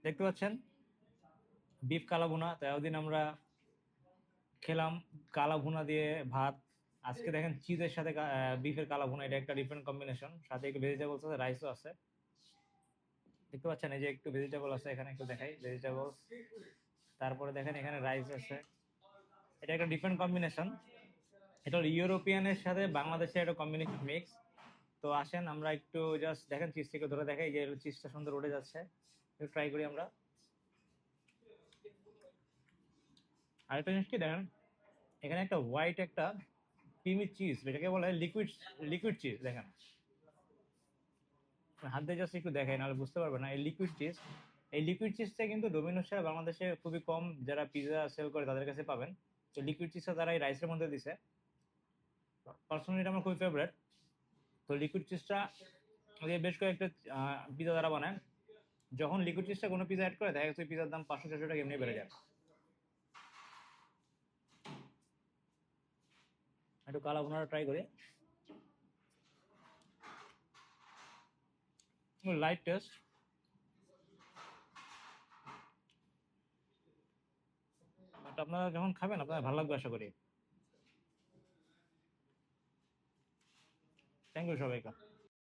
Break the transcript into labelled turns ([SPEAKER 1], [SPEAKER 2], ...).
[SPEAKER 1] দেখতে পাচ্ছেন বিফ কালা ভুনা। তো এতদিন আমরা খেলাম কালা ভুনা দিয়ে ভাত। আজকে দেখেন চিজের সাথে বিফের কালা ভুনা, এটা একটা ডিফারেন্ট কম্বিনেশন। সাথে একটু ভেজিটেবলস আছে, রাইসও আছে। দেখতে পাচ্ছেন এই যে একটু ভেজিটেবল আছে, এখানে একটু দেখাই ভেজিটেবল। তারপরে দেখেন এখানে রাইস আছে। এটা একটা ডিফারেন্ট কম্বিনেশন। এটা হলো ইউরোপিয়ানের সাথে বাংলাদেশের একটা কম্বিনেশন মিক্স। তো আসেন আমরা একটু জাস্ট দেখেন চিজ থেকে ধরে দেখাই যে চিজটা সুন্দর উঠে যাচ্ছে। একটু ট্রাই করি আমরা। আরেকটা জিনিস কি দেখেন, এখানে একটা হোয়াইট একটা ক্রিমি চিজ, এটাকে বলে লিকুইড লিকুইড চিজ। দেখেন হাত দিয়ে জাস্ট একটু দেখাই, নাহলে বুঝতে পারবে না। এই লিকুইড চিজ, এই লিকুইড চিজটা কিন্তু ডোমিনোসে বাংলাদেশে খুবই কম, যারা পিৎজা সেল করে তাদের কাছে পাবেন। তো লিকুইড চিজটা তারা এই রাইসের মধ্যে দিছে। পার্সোনালি এটা আমার খুবই ফেভারিট। তো লিকুইড চিজটা বেশ কয়েকটা পিৎজা তারা বানায়। যখন লিকুইড চিজটা কোনো পিৎজা অ্যাড করে দেখা যাচ্ছে পিৎজার দাম 500-600 টাকা এমনি বেড়ে যায়। একটু কালা ভুনাটা ট্রাই করি। Light test. বাট আপনারা যখন খাবেন আপনার ভালো লাগবে আশা করি। থ্যাংক ইউ সবাইকে।